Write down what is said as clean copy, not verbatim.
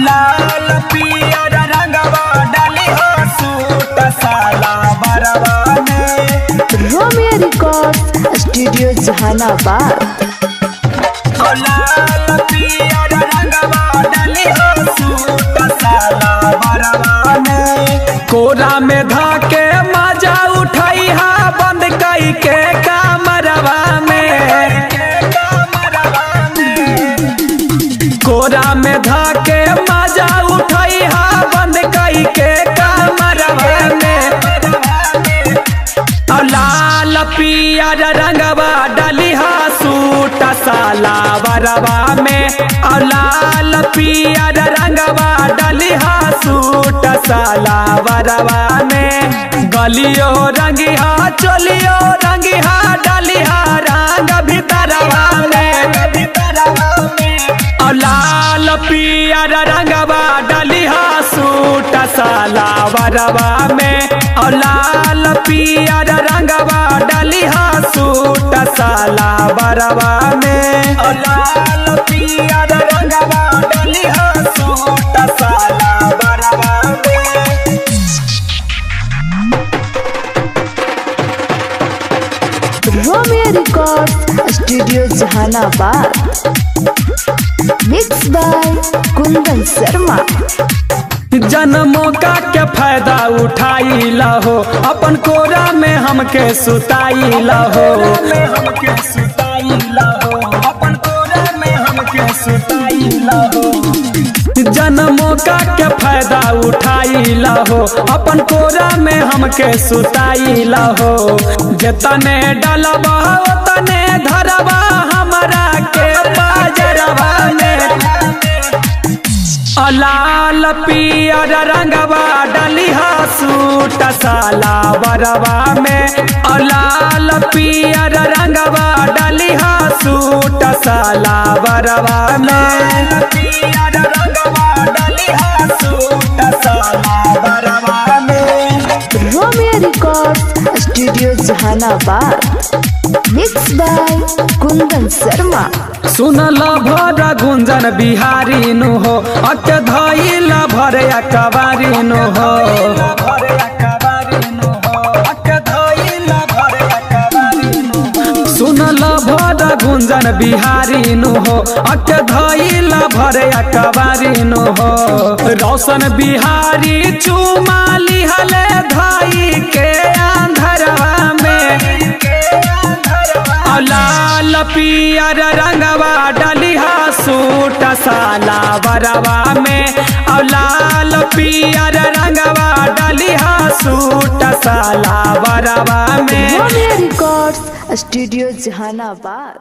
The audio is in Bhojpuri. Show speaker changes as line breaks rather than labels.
लाल पियर रंगवा डाली हो सूट साला बरवा में।
Romeo records studio Jahanabad.
लाल पियर रंगवा डाली हो सूट साला बरवा में। कोरा में धाके मजा उठाई हा बंद कई के कमरवा में। कोरा में धाके मजा उठाई हा बंद कई के कमरवा में। लाल पियर रंगवा डाली हा सूट साला बरवा में। लाल पियर रंगवा डाली हा सूट साला बरवा में। गलियो रंगी हा चोलियो रंगी हा डाली हा रंग भीतरवा में। लाल पियर रंगवा डाली हा सूट साला बरवा में। लाल पियर रंगवा डाली हा सूट साला बरवा में। लाल पियर रंगवा डाली हा सूट साला बरवा में।
Romeo records studio Jahanabad. Mix by Kundan Sharma.
जन्मों का फायदा उठाई लहो अपन कोरा में हमके सुताई लहो। जन्मों का फायदा उठाई लहो अपन कोरा में हमके सुताई लहो। जतने डलबा तने धरबा हमरा के बाजरवा में। लाल पियर रंगवा डाली हा सूट साला बरवा में। लाल पियर रंगवा डाली हा सूट साला बरवा में। पियर रंगवा डाली हा सूट साला बरवा में।
Romeo records studio Jahanabad. Mix by Kundan Sharma.
सुनल भर गुंजन बिहारी नु हो अके धइल भर अकबारी नु हो। सुनल भर गुंजन बिहारी नु हो अके धइल भर अकबारी नु हो। रोशन बिहारी चुमा लिहले धई के अंधरवा में। लाल पियर रंगवा डाली हा सूट साला बरवा में। लाल पियर रंगवा डाली हा सूट साला बरवा में।
Romeo records studio Jehanabad.